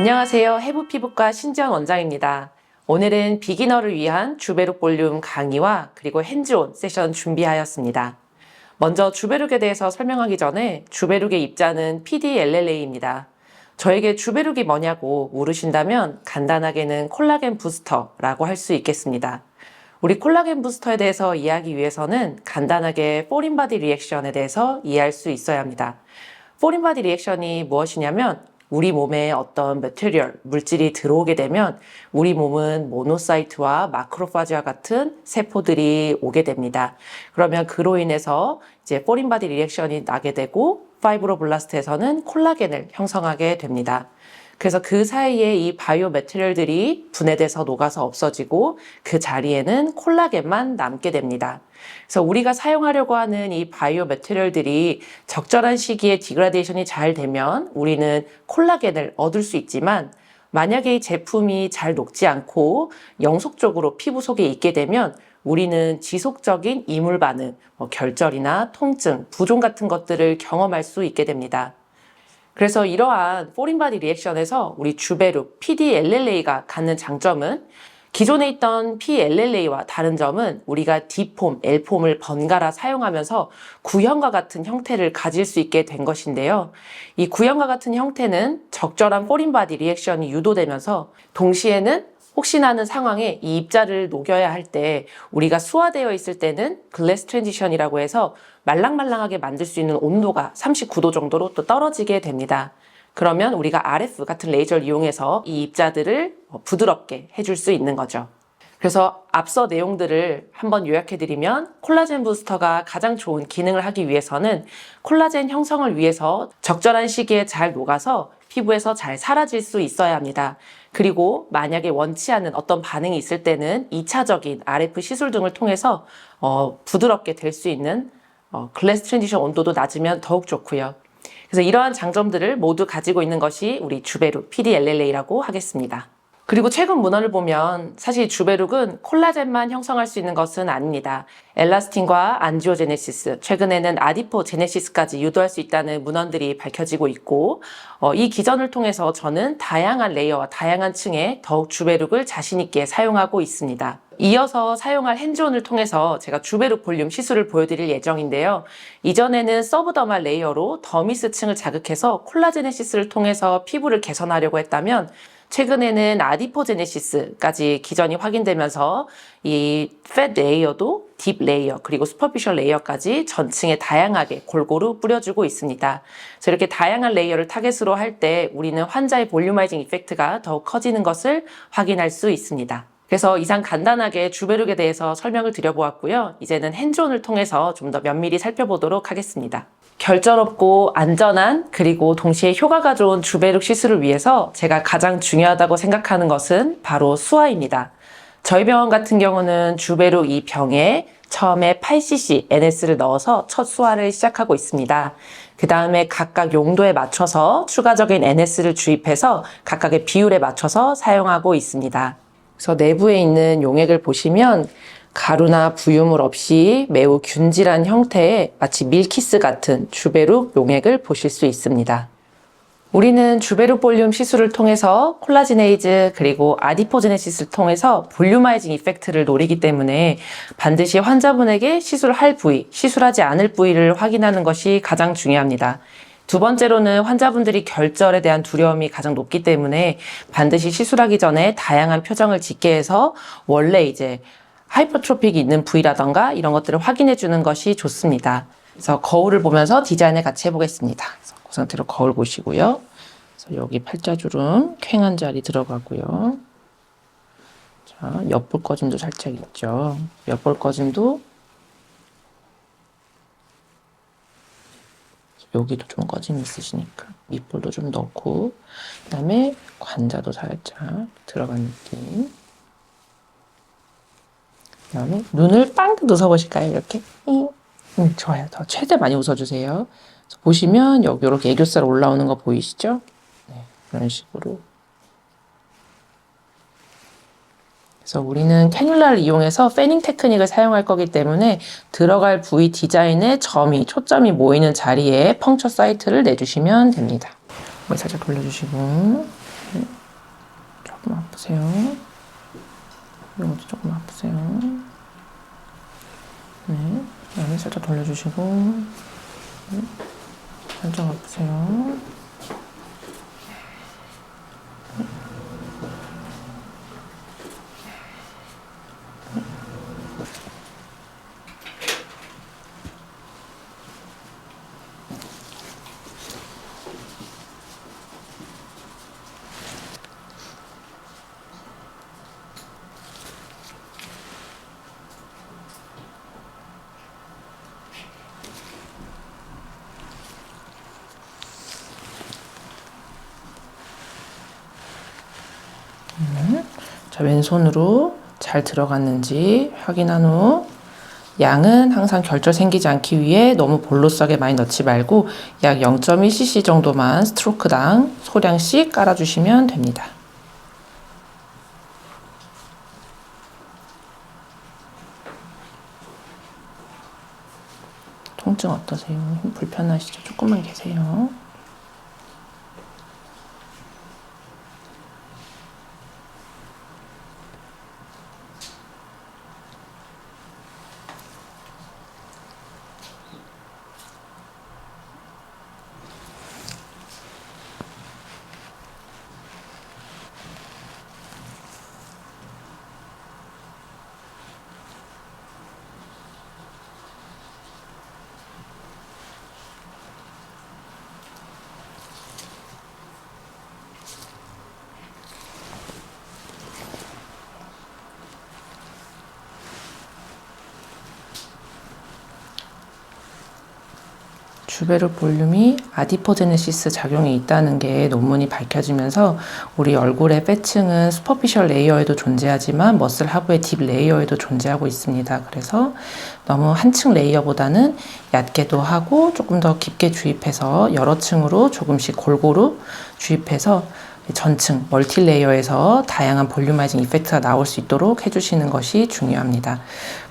안녕하세요. 해부피부과 신지연 원장입니다. 오늘은 비기너를 위한 주베룩 볼륨 강의와 그리고 핸즈온 세션 준비하였습니다. 먼저 주베룩에 대해서 설명하기 전에 주베룩의 입자는 PDLLA입니다. 저에게 주베룩이 뭐냐고 물으신다면 간단하게는 콜라겐 부스터라고 할 수 있겠습니다. 우리 콜라겐 부스터에 대해서 이해하기 위해서는 간단하게 포린 바디 리액션에 대해서 이해할 수 있어야 합니다. 포린 바디 리액션이 무엇이냐면 우리 몸에 어떤 매테리얼, 물질이 들어오게 되면 우리 몸은 모노사이트와 마크로파지와 같은 세포들이 오게 됩니다. 그러면 그로 인해서 이제 포린 바디 리액션이 나게 되고 파이브로블라스트에서는 콜라겐을 형성하게 됩니다. 그래서 그 사이에 이 바이오 매테리얼들이 분해돼서 녹아서 없어지고 그 자리에는 콜라겐만 남게 됩니다. 그래서 우리가 사용하려고 하는 이 바이오 매테리얼들이 적절한 시기에 디그라데이션이 잘 되면 우리는 콜라겐을 얻을 수 있지만 만약에 이 제품이 잘 녹지 않고 영속적으로 피부 속에 있게 되면 우리는 지속적인 이물 반응, 결절이나 통증, 부종 같은 것들을 경험할 수 있게 됩니다. 그래서 이러한 포린 바디 리액션에서 우리 주베룩 PDLLA가 갖는 장점은 기존에 있던 PLLA와 다른 점은 우리가 D폼, L폼을 번갈아 사용하면서 구형과 같은 형태를 가질 수 있게 된 것인데요. 이 구형과 같은 형태는 적절한 포린 바디 리액션이 유도되면서 동시에는 혹시나 하는 상황에 이 입자를 녹여야 할 때 우리가 수화되어 있을 때는 글래스 트랜지션이라고 해서 말랑말랑하게 만들 수 있는 온도가 39도 정도로 또 떨어지게 됩니다. 그러면 우리가 RF 같은 레이저를 이용해서 이 입자들을 부드럽게 해줄 수 있는 거죠. 그래서 앞서 내용들을 한번 요약해드리면 콜라겐 부스터가 가장 좋은 기능을 하기 위해서는 콜라겐 형성을 위해서 적절한 시기에 잘 녹아서 피부에서 잘 사라질 수 있어야 합니다. 그리고 만약에 원치 않는 어떤 반응이 있을 때는 2차적인 RF 시술 등을 통해서 부드럽게 될 수 있는 글래스 트랜지션 온도도 낮으면 더욱 좋고요. 그래서 이러한 장점들을 모두 가지고 있는 것이 우리 주베룩 PDLLA라고 하겠습니다. 그리고 최근 문헌을 보면 사실 주베룩은 콜라겐만 형성할 수 있는 것은 아닙니다. 엘라스틴과 안지오제네시스, 최근에는 아디포제네시스까지 유도할 수 있다는 문헌들이 밝혀지고 있고 이 기전을 통해서 저는 다양한 레이어와 다양한 층에 더욱 주베룩을 자신 있게 사용하고 있습니다. 이어서 사용할 핸즈온을 통해서 제가 주베룩 볼륨 시술을 보여드릴 예정인데요. 이전에는 서브더말 레이어로 더미스층을 자극해서 콜라제네시스를 통해서 피부를 개선하려고 했다면 최근에는 아디포제네시스까지 기전이 확인되면서 이 팻 레이어도 딥 레이어 그리고 슈퍼피셜 레이어까지 전층에 다양하게 골고루 뿌려주고 있습니다. 그래서 이렇게 다양한 레이어를 타겟으로 할 때 우리는 환자의 볼륨아이징 이펙트가 더욱 커지는 것을 확인할 수 있습니다. 그래서 이상 간단하게 주베룩에 대해서 설명을 드려보았고요. 이제는 핸즈온을 통해서 좀 더 면밀히 살펴보도록 하겠습니다. 결절 없고 안전한 그리고 동시에 효과가 좋은 주베룩 시술을 위해서 제가 가장 중요하다고 생각하는 것은 바로 수화입니다. 저희 병원 같은 경우는 주베룩 이 병에 처음에 8cc NS를 넣어서 첫 수화를 시작하고 있습니다. 그 다음에 각각 용도에 맞춰서 추가적인 NS를 주입해서 각각의 비율에 맞춰서 사용하고 있습니다. 그래서 내부에 있는 용액을 보시면 가루나 부유물 없이 매우 균질한 형태의 마치 밀키스 같은 주베룩 용액을 보실 수 있습니다. 우리는 주베룩 볼륨 시술을 통해서 콜라지네이즈 그리고 아디포제네시스를 통해서 볼륨아이징 이펙트를 노리기 때문에 반드시 환자분에게 시술할 부위, 시술하지 않을 부위를 확인하는 것이 가장 중요합니다. 두 번째로는 환자분들이 결절에 대한 두려움이 가장 높기 때문에 반드시 시술하기 전에 다양한 표정을 짓게 해서 원래 이제 하이퍼트로픽이 있는 부위라던가 이런 것들을 확인해 주는 것이 좋습니다. 그래서 거울을 보면서 디자인을 같이 해보겠습니다. 그래서 그 상태로 거울 보시고요. 그래서 여기 팔자주름 퀭한 자리 들어가고요. 자, 옆볼 꺼짐도 살짝 있죠. 옆볼 꺼짐도 여기도 좀 꺼짐이 있으시니까 밑볼도 좀 넣고 그 다음에 관자도 살짝 들어간 느낌. 그 다음에 눈을 빵 웃어보실까요? 이렇게 좋아요. 더 최대 많이 웃어주세요. 보시면 여기 이렇게 애교살 올라오는 거 보이시죠? 네, 이런 식으로. 그래서 우리는 캐뉼라를 이용해서 패닝 테크닉을 사용할 거기 때문에 들어갈 부위 디자인에 초점이 모이는 자리에 펑처 사이트를 내주시면 됩니다. 살짝 돌려주시고 조금 아프세요? 이것도 조금 아프세요? 네, 여기 살짝 돌려주시고. 네. 살짝 아프세요? 자, 왼손으로 잘 들어갔는지 확인한 후 양은 항상 결절 생기지 않기 위해 너무 볼로싸게 많이 넣지 말고 약 0.1cc 정도만 스트로크당 소량씩 깔아주시면 됩니다. 통증 어떠세요? 힘 불편하시죠? 조금만 계세요. 주베르 볼륨이 아디포제네시스 작용이 있다는 게 논문이 밝혀지면서 우리 얼굴의 패층은 슈퍼피셜 레이어에도 존재하지만 머슬 하부의 딥 레이어에도 존재하고 있습니다. 그래서 너무 한 층 레이어보다는 얕게도 하고 조금 더 깊게 주입해서 여러 층으로 조금씩 골고루 주입해서 전층 멀티 레이어에서 다양한 볼륨아이징 이펙트가 나올 수 있도록 해주시는 것이 중요합니다.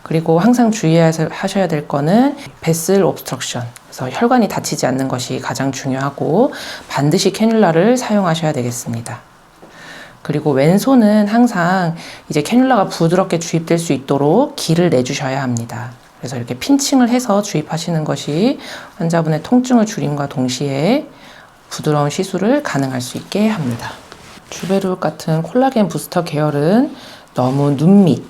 그리고 항상 주의하셔야 될 거는 베슬 옵스트럭션, 그래서 혈관이 닫히지 않는 것이 가장 중요하고 반드시 캐뉼라를 사용하셔야 되겠습니다. 그리고 왼손은 항상 이제 캐뉼라가 부드럽게 주입될 수 있도록 기를 내주셔야 합니다. 그래서 이렇게 핀칭을 해서 주입하시는 것이 환자분의 통증을 줄임과 동시에 부드러운 시술을 가능할 수 있게 합니다. 주베룩 같은 콜라겐 부스터 계열은 너무 눈 밑,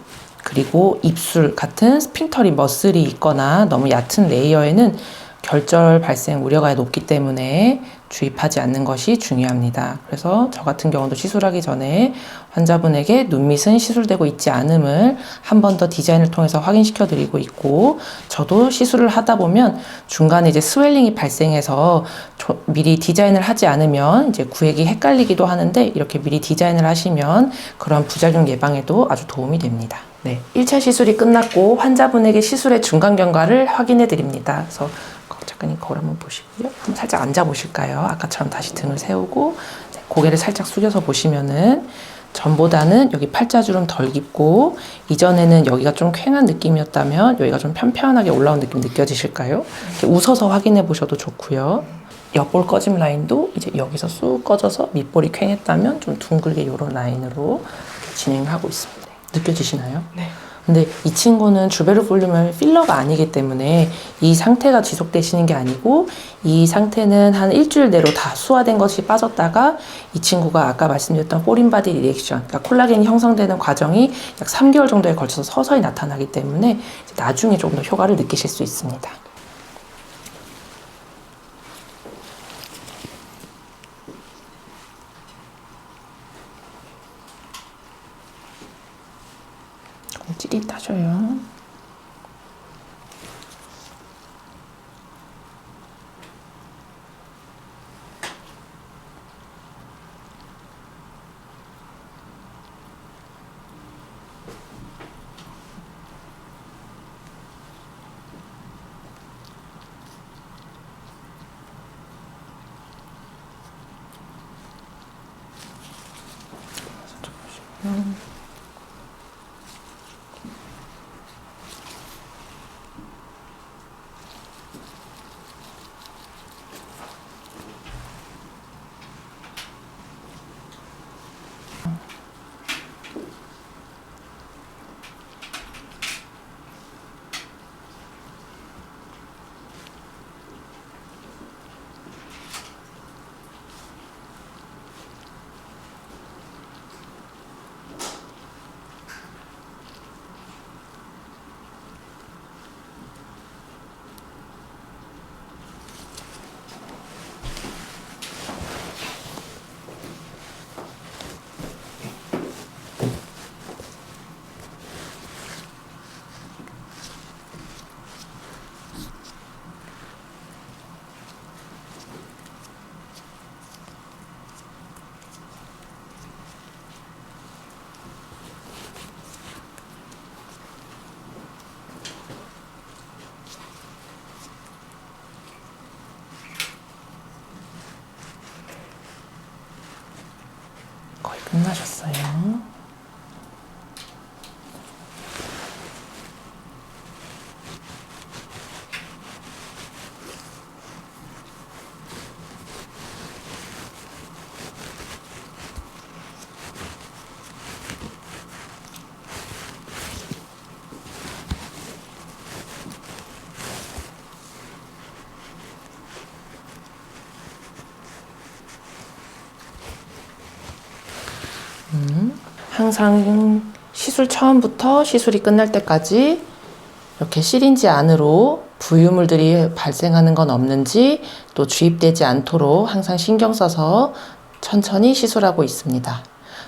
그리고 입술 같은 스핀터리 머슬이 있거나 너무 얕은 레이어에는 결절 발생 우려가 높기 때문에 주입하지 않는 것이 중요합니다. 그래서 저 같은 경우도 시술하기 전에 환자분에게 눈밑은 시술되고 있지 않음을 한 번 더 디자인을 통해서 확인시켜 드리고 있고, 저도 시술을 하다 보면 중간에 이제 스웰링이 발생해서 미리 디자인을 하지 않으면 이제 구획이 헷갈리기도 하는데, 이렇게 미리 디자인을 하시면 그런 부작용 예방에도 아주 도움이 됩니다. 네, 1차 시술이 끝났고 환자분에게 시술의 중간 경과를 확인해 드립니다. 그래서 작가님 거울 한번 보시고요. 한번 살짝 앉아 보실까요? 아까처럼 다시 등을 세우고 고개를 살짝 숙여서 보시면은 전보다는 여기 팔자주름 덜 깊고, 이전에는 여기가 좀 퀭한 느낌이었다면 여기가 좀 편편하게 올라온 느낌 느껴지실까요? 이렇게 웃어서 확인해 보셔도 좋고요. 옆볼 꺼짐 라인도 이제 여기서 쑥 꺼져서 밑볼이 퀭했다면 좀 둥글게 이런 라인으로 진행하고 있습니다. 느껴지시나요? 네. 근데 이 친구는 주베르 볼륨은 필러가 아니기 때문에 이 상태가 지속되시는 게 아니고, 이 상태는 한 일주일 내로 다 수화된 것이 빠졌다가 이 친구가 아까 말씀드렸던 포린 바디 리액션, 그러니까 콜라겐이 형성되는 과정이 약 3개월 정도에 걸쳐서 서서히 나타나기 때문에 나중에 조금 더 효과를 느끼실 수 있습니다. 찌릿하셔요. 끝나셨어요. 항상 시술 처음부터 시술이 끝날 때까지 이렇게 시린지 안으로 부유물들이 발생하는 건 없는지 또 주입되지 않도록 항상 신경 써서 천천히 시술하고 있습니다.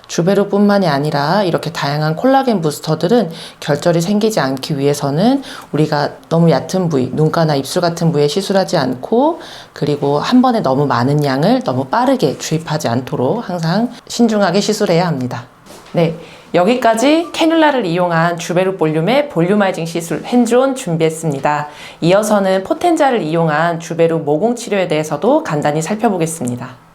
주베르뿐만이 아니라 이렇게 다양한 콜라겐 부스터들은 결절이 생기지 않기 위해서는 우리가 너무 얕은 부위, 눈가나 입술 같은 부위에 시술하지 않고 그리고 한 번에 너무 많은 양을 너무 빠르게 주입하지 않도록 항상 신중하게 시술해야 합니다. 네, 여기까지 캐뉼라를 이용한 주베르 볼륨의 볼륨아이징 시술 핸즈온 준비했습니다. 이어서는 포텐자를 이용한 주베르 모공 치료에 대해서도 간단히 살펴보겠습니다.